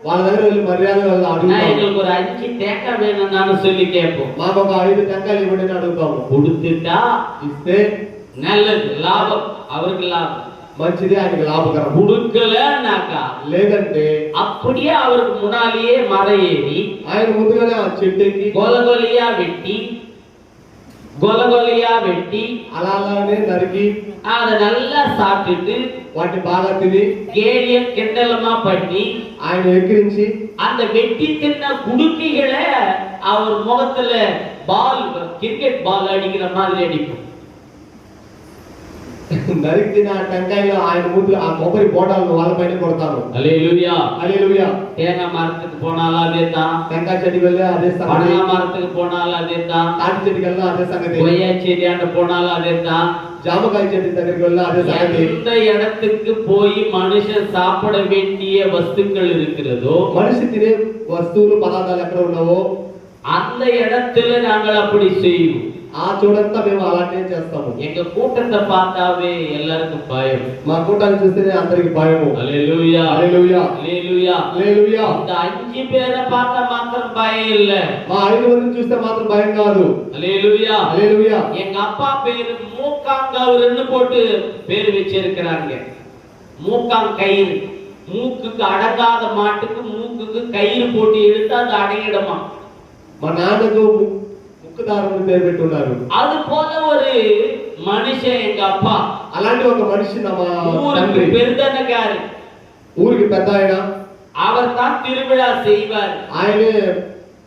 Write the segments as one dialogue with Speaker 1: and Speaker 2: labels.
Speaker 1: వాళ్ళ దగ్గర వెళ్ళి మర్యాదగా అడుగుతాం.
Speaker 2: எங்களுக்கு ஒரு 5 தேங்காய் வேணும்னு சொல்லி கேட்போம்.
Speaker 1: మాకు ఒక 5 టెంకాయలు ఇవ్వండి అని అడుగుతాము.
Speaker 2: கொடுத்துட்டா
Speaker 1: ఇస్తే
Speaker 2: நல்லது, லாபம், அவருக்கு லாபம்.
Speaker 1: మంచిది, ఆయనకి లాభకరం.
Speaker 2: கொடுக்கலனாக்கா
Speaker 1: లేదంటే
Speaker 2: அப்படியே அவருக்கு முன்னாலேயே மரம் ஏறி
Speaker 1: ఆయన ముందుగానే ఆ చెట్టు ఎక్కి
Speaker 2: கொலகொலையா வெட்டி
Speaker 1: అలా అలానే నరికి
Speaker 2: அதை நல்லா சாப்பிட்டுட்டு
Speaker 1: వాటిని బాగా తిని
Speaker 2: கேலிய கிண்டலமா பண்ணி
Speaker 1: ఆయన ఎక్కిరించి
Speaker 2: அந்த வெட்டி தின்ன குடுக்கிகளை அவர் முகத்துல பால், கிரிக்கெட் பால் அடிக்கிற மாதிரி அடிக்கும்.
Speaker 1: నరికి తిన టెంకాయలు ఆయన మూతులు ఆ కొబ్బరి బోటాలను వాళ్ళ పైన కొడతారు.
Speaker 2: హల్లెలూయా
Speaker 1: హల్లెలూయా.
Speaker 2: தேங்காய் மரத்துக்கு போனாலும் அதே தான்,
Speaker 1: టెంకాయ చెట్టుకి వెళ్ళి అదే సంగతి,
Speaker 2: பனங்கா மரத்துக்கு போனாலும் அதே தான்,
Speaker 1: తాటి చెట్టుకి వెళ్ళి అదే సంగతి,
Speaker 2: கொய்யா செடியாண்ட போனாலும் அதே தான்,
Speaker 1: జామకాయ చెట్టు దగ్గరికి వెళ్ళి అదే సంగతి.
Speaker 2: எந்த இடத்துக்கு போய் மனுஷன் சாப்பிட வேண்டிய வஸ்துக்கள் இருக்கிறதோ,
Speaker 1: మనిషి తినే వస్తువులు పదార్థాలు ఎక్కడ ఉన్నావో
Speaker 2: அந்த இடத்துல நாங்கள் அப்படி செய்வோம்.
Speaker 1: ఆ చోటంతా మేము అలాంటివి చేస్తాము.
Speaker 2: எங்க கூட்டத்தை பார்த்தாவே எல்லாருக்கும் பயம்.
Speaker 1: మా కూటాన్ని చూస్తేనే అందరికి భయము.
Speaker 2: హల్లెలూయా
Speaker 1: హల్లెలూయా
Speaker 2: హల్లెలూయా
Speaker 1: హల్లెలూయా.
Speaker 2: இந்த 5 பேரை பார்த்தா மாத்திரம் பயம் இல்ல.
Speaker 1: మా 5 మందిని చూస్తే మాత్రం భయం కాదు.
Speaker 2: హల్లెలూయా
Speaker 1: హల్లెలూయా.
Speaker 2: எங்க அப்பா பேரு மூக்காங்கவர்னு போட்டு பேர் வச்சிருக்கிறாங்க. மூக்காங்கயிறு, மூக்குக்கு அடங்காத மாட்டுக்கு மூக்குக்கு கயிறு போட்டு இழுத்து அது அடங்கிடுமா.
Speaker 1: మా నాన్నకు ముక్కుదారుని పేరు పెట్టున్నారు.
Speaker 2: அது போல ஒரு మనిషి எங்க அப்பா.
Speaker 1: అలాంటి ఒక మనిషి నా
Speaker 2: ஊருக்கு பெருந்தனగారు,
Speaker 1: ఊరికి పెద్ద ఆయన.
Speaker 2: அவர் தான் திருவிழா செய்வார்.
Speaker 1: ఆయనే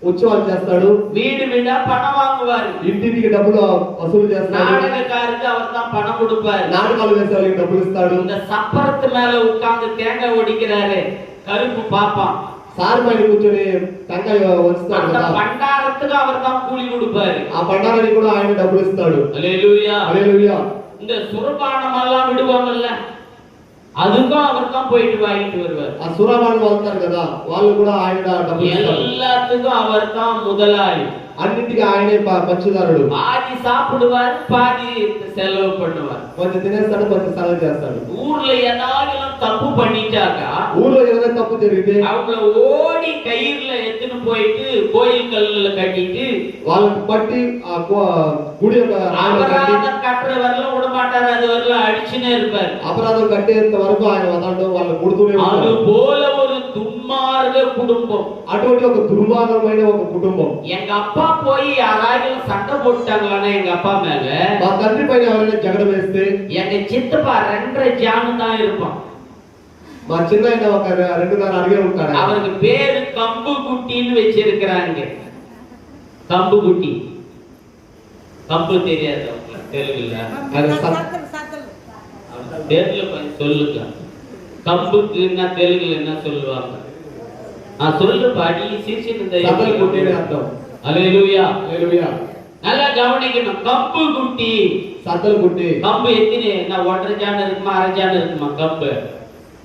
Speaker 1: ఉత్సవాలు చేస్తాడు.
Speaker 2: வீடு வீடா பணம் வாங்குவார்.
Speaker 1: ఇంటింటికి డబ్బులు వసూలు చేస్తాడు.
Speaker 2: நாடகக்காரருக்கு அவர் தான் பணம் கொடுப்பார்.
Speaker 1: నాటకాలు వేసే వాళ్ళకి డబ్బులు ఇస్తాడు.
Speaker 2: இந்த சப்பரத்து மேல உட்கார்ந்து தேங்காய் ஒடிக்கிறாரு கருப்பு பாப்பான்,
Speaker 1: సార్ పైన కూర్చొని టెంకాయ వస్తాడు
Speaker 2: அந்த
Speaker 1: కదా,
Speaker 2: பண்டாரத்துக்கு அவர் தான் கூலி கொடுப்பாரு.
Speaker 1: ఆ బండారానికి కూడా ఆయన డబ్బులు ఇస్తాడు.
Speaker 2: ஹல்லேலூயா
Speaker 1: హల్లెలూయా.
Speaker 2: இந்த சுரபானம் எல்லாம் விடுவாங்கல்ல, அதுக்கும் அவர் தான் போயிட்டு வாங்கிட்டு வருவார்.
Speaker 1: ఆ సురాబాను వెళ్తారు కదా, వాళ్ళు కూడా ఆయన డబ్బులు ఇస్తారు.
Speaker 2: எல்லாத்துக்கும் அவர் தான் முதலாளி.
Speaker 1: అన్నింటికి ఆయనే పక్షిదారుడు.
Speaker 2: பாதி சாப்பிடுவார், பாதி செலவு பண்ணுவார்.
Speaker 1: కొంచెం తినేస్తాడు, కొంచెం సెలవు చేస్తాడు.
Speaker 2: ஊர்ல ஏதாவது தப்பு பண்ணிட்டாக்கா,
Speaker 1: ఊర్లో ఏదైనా తప్పు జరిగితే
Speaker 2: அவங்கள ஓடி கயிறுல எடுத்துன்னு போயிட்டு கோயில் கல்லுல கட்டிட்டு
Speaker 1: వాళ్ళకి పట్టి ఆ గుడి యొక్క
Speaker 2: அபராதம் கட்டுற வரலாம் விட மாட்டாரு, அது வரலாம் அடிச்சுனே இருப்பார்.
Speaker 1: అపరాధం కట్టేంత వరకు ఆయన వదలడం, వాళ్ళు కొడుతూనే
Speaker 2: அது
Speaker 1: ఉంటారు.
Speaker 2: போல ஒரு துன்மார்க்க குடும்பம்.
Speaker 1: అటువంటి ఒక దుర్మార్గమైన ఒక కుటుంబం.
Speaker 2: எங்க அப்பா போய் யாராவது சண்டை போட்டாங்களான்னா எங்க அப்பா மேல,
Speaker 1: మా తండ్రి పైన ఎవరైనా జగడ వేస్తే
Speaker 2: எங்க சித்தப்பா 2.5 ஜானு தான் இருப்பான்.
Speaker 1: మా చిన్న ఆయన ఒక 2.5 అడిగే ఉంటాడు.
Speaker 2: அவருக்கு பேரு கம்பு குட்டின்னு வச்சிருக்கிறாங்க. கம்பு குட்டி, கம்பு தெரியாது தெலுங்குல, தெலுங்குல கொஞ்சம் சொல்லுங்க. கம்புக்கு என்ன தெலுங்குல என்ன சொல்லுவாங்க? சொல்லு பாடி சிரிச்சிருந்த
Speaker 1: కుట్టిని అర్థం.
Speaker 2: ஹல்லேலூயா
Speaker 1: హల్లెలూయా.
Speaker 2: நல்லா கவனிக்கணும். கம்பு குட்டி,
Speaker 1: సద్దలు కుట్టి.
Speaker 2: கம்பு எத்தனை நான் 1.5 ஜான் இருக்குமா 1/2 ஜான் இருக்குமா? கம்பு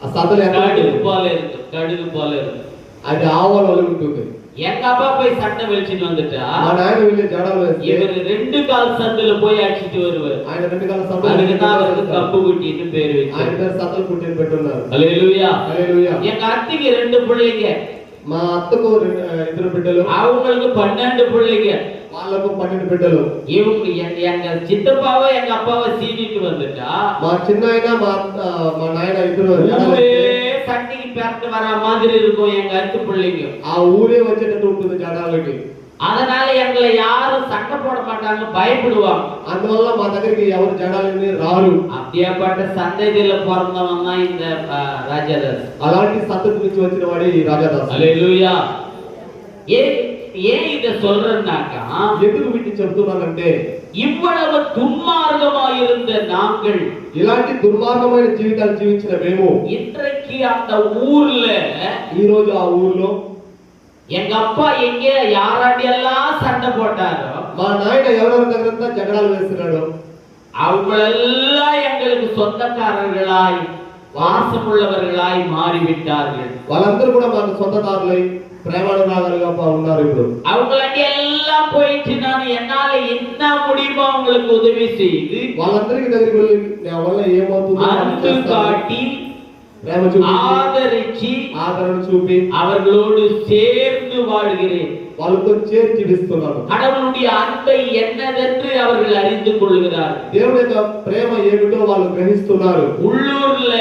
Speaker 1: ఆ సద్దలు
Speaker 2: கடுகு போல இருக்கு, கடுகு போல இருக்கு.
Speaker 1: అది ఆవాల వల్ల ఉంటుంది.
Speaker 2: எங்க அப்பா போய் சண்டை வெளிச்சிட்டு வந்துட்டா,
Speaker 1: మా నాయన వెళ్ళి జడలు వేస్తే
Speaker 2: இவர் 2 கால் சந்துல போய் அடிச்சிட்டு வருவார்.
Speaker 1: ఆయన 2 కాల సద్దలు,
Speaker 2: அதுக்கு தான் அவருக்கு கம்பு குட்டின்னு பேரு
Speaker 1: ఆయన
Speaker 2: வச்சாரு.
Speaker 1: పేరు సద్దలు కుట్టిని పెట్టున్నారు.
Speaker 2: ஹல்லேலூயா
Speaker 1: హల్లెలూయా.
Speaker 2: எங்க அத்தைக்கு 2 பிள்ளைங்க,
Speaker 1: మా అత్తకు 2 బిడ్డలు,
Speaker 2: அவங்களுக்கு 12 பிள்ளைங்க.
Speaker 1: వాళ్ళకు 12 బిడ్డలు.
Speaker 2: இவங்க எங்க சித்தப்பாவை எங்க அப்பாவை சீனிட்டு வந்துட்டா,
Speaker 1: మా చిన్న ఆయన మా నాయన ఇద్దరు
Speaker 2: ஊரே சண்டைக்கு பேர்த்து வர மாதிரி இருக்கும் எங்க அத்து பிள்ளைங்க.
Speaker 1: ఆ ఊరే వచ్చేటట్టు ఉంటుంది జడాలకి.
Speaker 2: அதனால எங்களை யாரும் சண்டை போட மாட்டாங்க, பயப்படுவாங்க.
Speaker 1: అందువల్ల మా దగ్గరికి ఎవరు జడాలని రారు.
Speaker 2: அப்படியாப்பட்ட சந்ததியில பிறந்தவன் தான் இந்த ராஜாதாஸ்.
Speaker 1: అలాంటి సంతతి నుంచి వచ్చిన వాడే ఈ రాజాదాస్.
Speaker 2: ஹல்லேலூயா. ஏன் இத சொல்றேன்னாக்கா,
Speaker 1: ఎందుకు వీటిని చెప్తున్నానంటే,
Speaker 2: இவ்வளவு துன்மார்க்கமாயிருந்த நாங்கள்,
Speaker 1: ఇలాంటి దుర్మార్గమైన జీవితాలు జీవించిన మేము
Speaker 2: இன்றைக்கு அந்த ஊர்ல,
Speaker 1: ఈ రోజు ఆ ఊర్లో
Speaker 2: எங்க அப்பா எங்க யாராடி எல்லாம் சண்டை போட்டாரோ,
Speaker 1: మా నాయన ఎవరెవరి దగ్గరంతా జగడాలు వేస్తున్నాడు,
Speaker 2: அவங்களெல்லாம் எங்களுக்கு சொந்தக்காரர்களாய் வாசமுள்ளவர்களாய் மாறிவிட்டார்கள்.
Speaker 1: వాళ్ళందరూ కూడా మాకు సొంతదారులై ప్రేమానురాగాలుగా ఉన్నారు. ఇప్పుడు
Speaker 2: அவங்கள எல்லாம் போயிட்டு நான் என்னால என்ன முடியுமோ அவங்களுக்கு உதவி செய்து
Speaker 1: వాళ్ళందరికి దగ్గరికి వెళ్ళి నా వల్ల ఏమవుతుందో
Speaker 2: அன்பு காட்டி
Speaker 1: ప్రేమ చూపించి
Speaker 2: ஆதரிச்சு
Speaker 1: ఆదరణ చూపి
Speaker 2: அவர்களோடு சேர்ந்து வாழ்கிறேன்.
Speaker 1: వాళ్ళతో చేరి జీవిస్తున్నాను.
Speaker 2: கடவுளுடைய அன்பை என்னதென்று அவர்கள் அறிந்து கொள்கிறார்.
Speaker 1: దేవుని యొక్క ప్రేమ ఏమిటో వాళ్ళు గ్రహిస్తున్నారు.
Speaker 2: உள்ளூர்ல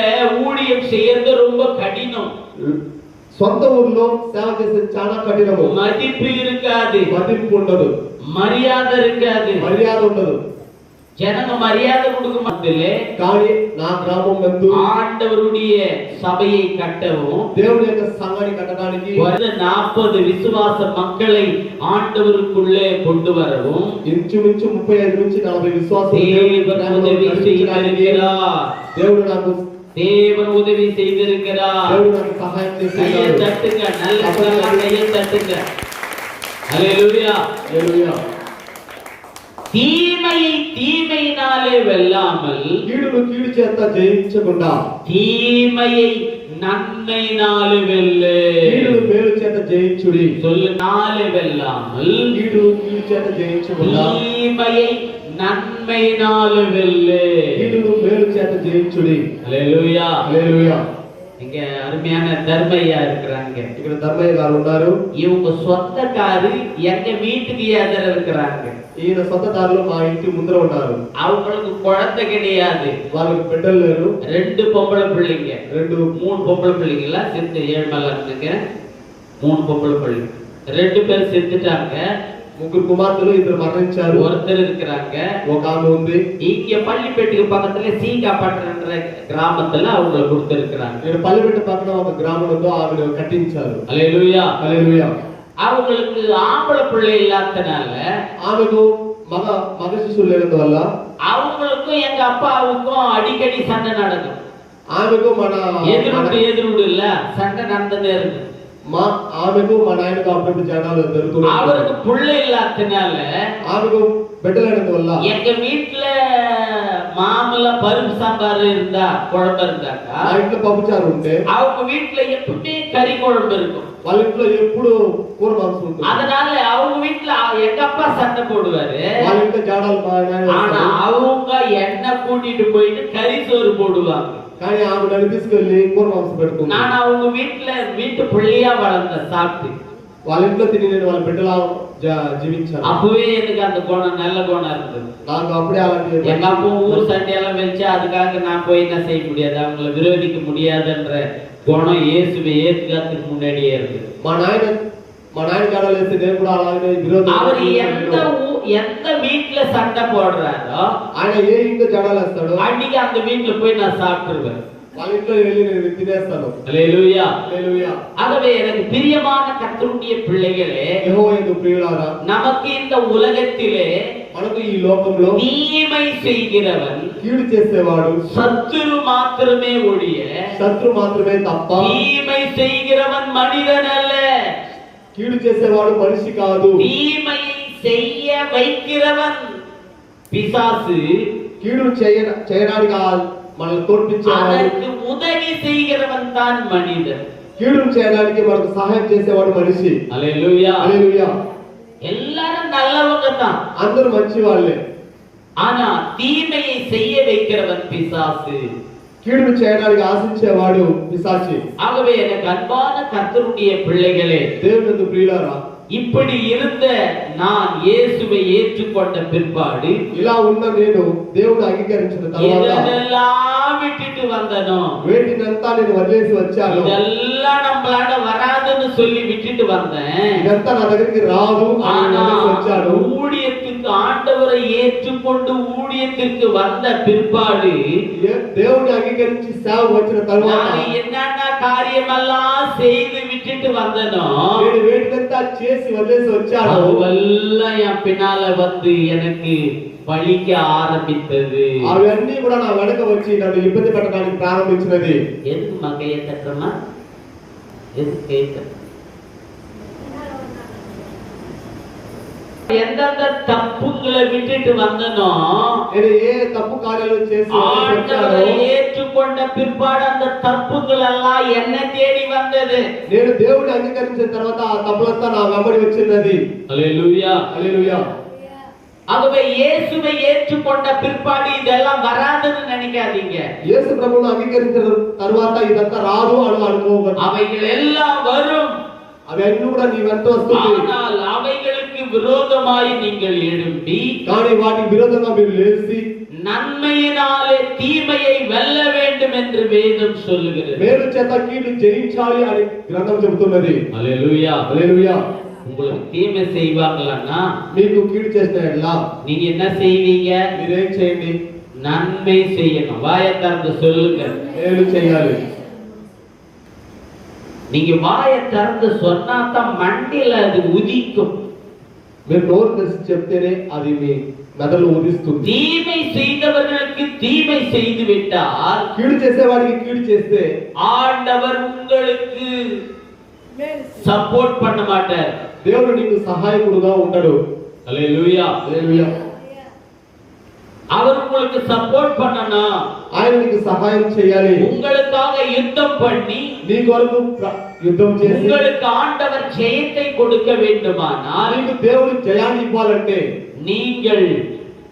Speaker 2: ஊழியம் செய்யறது ரொம்ப கடினம்.
Speaker 1: సొంత ఊర్లో సేవ చేసే చాలా కఠినము.
Speaker 2: மதிப்பு இருக்காது,
Speaker 1: మదింపు ఉండదు,
Speaker 2: மரியாதை இருக்காது,
Speaker 1: మర్యాద ఉండదు.
Speaker 2: ஜனங்க மரியாதை கொடுக்க மாட்டே.
Speaker 1: కానీ నా గ్రామం నందు
Speaker 2: ஆண்டவருடைய சபையை கட்டவும்
Speaker 1: దేవుని యొక్క సంఘాన్ని కట్టడానికి
Speaker 2: 40 విశ్వాస మక్களை ஆண்டவருக்குள்ளே கொண்டு வரவும்
Speaker 1: ఇంచుమించు 35 నుంచి 40 విశ్వాసులు దేవుడు నాకు
Speaker 2: தேவன் உதவி செய்திருக்கிறார்.
Speaker 1: దేవుడు నాకు సహాయం చేశాడు.
Speaker 2: தட்டுங்க, நல்ல கையை தட்டுங்க. ஹல்லேலூயா,
Speaker 1: హల్లెలూయా.
Speaker 2: தீமையை தீமையினாலே வெல்லாமல்
Speaker 1: కీడును కీడు చేత జయించకుండా
Speaker 2: தீமையை நன்மையினாலே வெல்லே.
Speaker 1: కీడును మేలు చేత జయించుడి.
Speaker 2: சொல்லு, நாளே வெல்லாமல்
Speaker 1: కీడు కీడు చేత జయించకుండా
Speaker 2: தீமையை நன்மையினாலே வெல்லே.
Speaker 1: కీడును మేలు చేత జయించుడి.
Speaker 2: ஹல்லேலூயா,
Speaker 1: హల్లెలూయా.
Speaker 2: இங்க அருமையான தர்மையா இருக்கிறாங்க.
Speaker 1: ఇక్కడ ధర్మయ్య గారు ఉన్నారు.
Speaker 2: இவங்க சொந்தக்காரு எங்க வீட்டுக்கு எதிர இருக்கிறாங்க.
Speaker 1: ఈయన సొంతదారులు మా ఇంటి ముందర ఉన్నారు.
Speaker 2: அவங்களுக்கு குழந்தை கிடையாது,
Speaker 1: వాళ్ళకి బిడ్డలు లేరు.
Speaker 2: 2 பொம்பளை பிள்ளைங்க,
Speaker 1: 3
Speaker 2: பொம்பளை பிள்ளைங்களா செத்து 7 மேல இருந்துங்க. 3 பொம்பளை பிள்ளைங்க, 2 பேர் செத்துட்டாங்க.
Speaker 1: 3 కుమార్తెలు, 2 మరణించారు.
Speaker 2: ஒருத்தர் இருக்கிறாங்க.
Speaker 1: ఒక ఆమె ఉంది.
Speaker 2: இங்க பள்ளிப்பேட்டுக்கு பக்கத்துல சீகாப்பட்டுன்ற கிராமத்துல அவங்களை கொடுத்திருக்கிறாங்க.
Speaker 1: ఇక్కడ పల్లెపేట పక్కన ఒక గ్రామంలో ఆమెను కట్టించారు.
Speaker 2: ஹல்லேலூயா,
Speaker 1: హల్లెలూయా.
Speaker 2: அவங்களுக்கு ஆம்பளை பிள்ளை இல்லாதனால
Speaker 1: ఆమెకు మగ శిశువు లేనందువల్ల
Speaker 2: அவங்களுக்கும் எங்க அப்பாவுக்கும் அடிக்கடி சண்டை நடக்கும்.
Speaker 1: ఆమెకు మన
Speaker 2: எதிர்விடு இல்ல, சண்டை நடந்ததே இருக்கு.
Speaker 1: ఆమెకు మా నాయనకు అప్పుడప్పుడు జనాలు జరుగుతున్నాయి.
Speaker 2: அவருக்கு பிள்ளை இல்லாதனால
Speaker 1: ఆమెకు బిడ్డలేనందువల్ల
Speaker 2: எங்க வீட்டுல மாமூல பருப்பு சாம்பார் இருந்தா, குழம்பு இருந்தாக்கா
Speaker 1: మా ఇంట్లో పప్పుచారు ఉంటే
Speaker 2: அவங்க வீட்டுல எப்பவுமே கறி குழம்பு இருக்கும்.
Speaker 1: వాళ్ళ ఇంట్లో ఎప్పుడు కూర మాంసం ఉంటుంది.
Speaker 2: அதனால அவங்க வீட்டுல எங்க அப்பா சண்டை போடுவாரு.
Speaker 1: వాళ్ళ ఇంట్లో జాడాలు మా నాయన
Speaker 2: ஆனா அவங்க என்ன கூட்டிட்டு போயிட்டு கறி சோறு போடுவாங்க.
Speaker 1: కానీ ఆమె నన్ను తీసుకెళ్లి కూర మాంసం పెడుతుంది.
Speaker 2: நான் அவங்க வீட்டு பிள்ளையா வளர்ந்த சாப்பிட்டு
Speaker 1: వాళ్ళ ఇంట్లో తిని నేను వాళ్ళ బిడ్డలా జీవించాను.
Speaker 2: அப்பவே எனக்கு அந்த குணம், நல்ல குணம் இருந்தது.
Speaker 1: నాకు అప్పుడే అలాంటి
Speaker 2: எங்க அப்பா ஊர் சண்டையெல்லாம் வச்சு அதுக்காக நான் போய் என்ன செய்ய முடியாது, அவங்கள விரோதிக்க முடியாதுன்ற குணம் இயேசுவை ஏத்துக்கிறதுக்கு முன்னாடியே இருக்கு.
Speaker 1: మా నాయన కాడాలు వేస్తే నేను కూడా అలాగే విరోధం.
Speaker 2: அவர் எந்த வீட்டுல சண்டை போடுறாரோ
Speaker 1: ఆయన ఏ ఇంట్లో జడాలు వేస్తాడో
Speaker 2: அன்னைக்கு அந்த வீட்டுல போய் நான் சாப்பிட்டுருவேன்.
Speaker 1: వాళ్ళ ఇంట్లో వెళ్ళి నేను తినేస్తాను.
Speaker 2: ஹல்லேலூயா,
Speaker 1: హల్లెలూయా.
Speaker 2: ஆகவே எனக்கு பிரியமான கர்த்தருடைய பிள்ளைகளே,
Speaker 1: యెహోవాయందు ప్రియులారా,
Speaker 2: நமக்கு இந்த உலகத்திலே
Speaker 1: మనకు ఈ లోకంలో
Speaker 2: தீமை செய்கிறவன்
Speaker 1: కీడు చేసేవాడు
Speaker 2: சத்துரு மாத்திரமே ஒழிய
Speaker 1: శత్రు మాత్రమే తప్ప
Speaker 2: தீமை செய்கிறவன் மனிதன் அல்ல.
Speaker 1: కీడు చేసేవాడు మనిషి కాదు.
Speaker 2: தீமையை செய்ய வைக்கிறவன் பிசாசு.
Speaker 1: కీడు చేయడానికి మనల్ని తోడ్పించేవాడు,
Speaker 2: அதற்கு உதவி செய்கிறவன் தான் மனிதன்.
Speaker 1: కీడును చేయడానికి మనకు సహాయం చేసేవాడు మనిషి.
Speaker 2: ஹல்லேலூயா,
Speaker 1: హల్లెలూయా.
Speaker 2: எல்லாரும் நல்லவங்க தான்,
Speaker 1: అందరూ మంచి వాళ్ళే.
Speaker 2: ஆனா தீமையை செய்ய வைக்கிறவன் பிசாசு.
Speaker 1: కీడును చేయడానికి ఆశించేవాడు పిశాచి.
Speaker 2: ஆகவே எனக்கு அன்பான கர்த்தருடைய பிள்ளைகளே,
Speaker 1: దేవుని ప్రియులారా,
Speaker 2: இப்படி இருந்த நான் இயேசுவை ஏற்றுக்கொண்ட பிற்பாடு
Speaker 1: ఇలా ఉన్న నేను దేవుడు అంగీకరించిన తర్వాత
Speaker 2: எதெல்லாம் விட்டுட்டு வந்தனோ,
Speaker 1: వేటినంతా నేను వదిలేసి వచ్చాను.
Speaker 2: இதெல்லாம் நம்மளால வராதுன்னு சொல்லி விட்டுட்டு வந்தேன்.
Speaker 1: ఇదంతా నా దగ్గరికి రాదు అని నేను వదిలేసి వచ్చాను.
Speaker 2: ஊழியத்துக்கு ஆண்டவரை ஏற்றுக்கொண்டு ஊழியத்திற்கு வந்த பிற்பாடு
Speaker 1: దేవుని అంగీకరించి సేవకు వచ్చిన తర్వాత
Speaker 2: நான் என்னென்ன காரியமெல்லாம் செய்து விட்டுட்டு வந்தனோ,
Speaker 1: నేను వేటినంతా చేసి వదిలేసి వచ్చాను.
Speaker 2: அதுவெல்லாம் என் பின்னால வந்து எனக்கு பழிக்க ஆரம்பித்தது.
Speaker 1: అవన్నీ కూడా నా వెనక వచ్చి నన్ను ఇబ్బంది పెట్టడానికి ప్రారంభించినది.
Speaker 2: எதுக்கு கையை தட்டுறமா? எதுக்கு கையை தட்டுற? எந்தெந்த தப்புங்களை விட்டுட்டு வந்தனோ,
Speaker 1: నేను ఏ తప్పు కార్యాలు చేసి
Speaker 2: ஆண்டவரை ஏற்றுக்கொண்ட பிற்பாடு அந்த தப்புகள் எல்லாம் என்ன தேடி வந்தது.
Speaker 1: నేను దేవుడిని అంగీకరించిన తర్వాత ఆ తప్పులంతా నా వెంబడి వచ్చినది.
Speaker 2: హల్లెలూయా,
Speaker 1: హల్లెలూయా.
Speaker 2: ஆகவே இயேசுவை ஏற்றுக்கொண்ட பிற்பாடு இதெல்லாம் வராதுன்னு நினைக்காதீங்க.
Speaker 1: యేసు ప్రభువును అంగీకరించిన తరువాత ఇదంతా రాదు అని అనుకోవద్దు.
Speaker 2: அவைகள் எல்லாம் வரும்.
Speaker 1: అవన్నీ కూడా నీ వెంట వస్తుంది.
Speaker 2: ஆனால் அவைகளுக்கு விரோதமாய் நீங்கள் எழும்பி
Speaker 1: కానీ వాటి విరోధంగా మీరు లేచి
Speaker 2: நன்மையினாலே தீமையை வெல்ல வேண்டும் என்று வேதம் சொல்லுகிறது.
Speaker 1: మేలు చేత కీడు జయించాలి అని గ్రంథం చెబుతున్నది.
Speaker 2: ஹல்லேலூயா.
Speaker 1: హల్లెలూయా.
Speaker 2: உங்களுக்கு தீமை செய்வாங்களான்னா
Speaker 1: మీకు కీడు చేసిన ఎడల
Speaker 2: நீங்க என்ன செய்வீங்க?
Speaker 1: మీరేం చేయండి?
Speaker 2: நன்மை செய்யணும். வாயை திறந்து சொல்லுங்க.
Speaker 1: మేలు చేయాలి.
Speaker 2: நீங்க வாயை திறந்து சொன்னாதான் மண்டில அது உதிக்கும்.
Speaker 1: మీరు నోరు తెరిచి చెప్తేనే అది మీ మెదడులో ఉదిస్తుంది.
Speaker 2: தீமை செய்தவர்களுக்கு தீமை செய்து விட்டால்
Speaker 1: కీడు చేసేవాడికి కీడు చేస్తే
Speaker 2: ஆண்டவர் உங்களுக்கு சப்போர்ட் பண்ண மாட்டார்.
Speaker 1: దేవుడు నీకు సహాయకుడుగా ఉండడు.
Speaker 2: ஹல்லேலூயா.
Speaker 1: హల్లెలూయా.
Speaker 2: அவர் உங்களுக்கு சப்போர்ட் பண்ணணும்.
Speaker 1: ఆయన నీకు సహాయం చేయాలి.
Speaker 2: உங்களுக்காக யுத்தம் பண்ணி
Speaker 1: నీ కొరకు యుద్ధం చేసి
Speaker 2: உங்களுக்கு ஆண்டவர் ஜெயத்தை கொடுக்க வேண்டுமானால்
Speaker 1: నీకు దేవుడు జయాన్ని ఇవ్వాలంటే
Speaker 2: நீங்கள்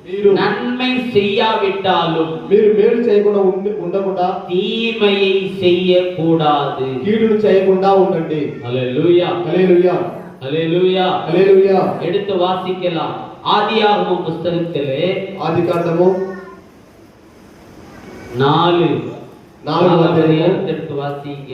Speaker 1: మీరు
Speaker 2: நன்மை செய்யாவிட்டாலும்
Speaker 1: మీరు మేలు చేయకుండా ఉండకుండా
Speaker 2: தீமையை செய்யக்கூடாது.
Speaker 1: కీడును చేయకుండా ఉండండి.
Speaker 2: ஹல்லேலூயா.
Speaker 1: హల్లెలూయా.
Speaker 2: ஹல்லேலூயா.
Speaker 1: హల్లెలూయా.
Speaker 2: எடுத்து வாசிக்கலாம். ஆதியாகமம் புத்தகத்திலே
Speaker 1: ఆదికాండము
Speaker 2: 4
Speaker 1: అధ్యాయం
Speaker 2: எடுத்து வாசிங்க.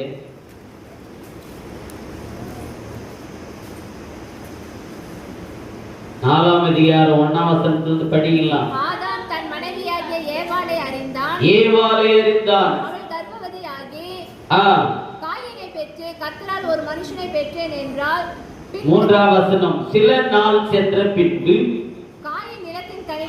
Speaker 2: 4ஆம் அதிகாரம் 1ஆம் வசனத்திலிருந்து படிக்கலாம்.
Speaker 3: ஆதாம் தன் மனைவியாகிய ஏவாளை அறிந்தான்.
Speaker 2: ஏவாளை அறிந்தான்.
Speaker 3: அவள் கர்ப்பவதியாகி
Speaker 2: ஆ
Speaker 3: காயினை பெற்று கர்த்தரால் ஒரு மனுஷனை பெற்றேன் என்றால்
Speaker 2: 3ஆம் வசனம். சில நாள் சென்ற பின்பு
Speaker 3: காயின் நிலத்தின் கனி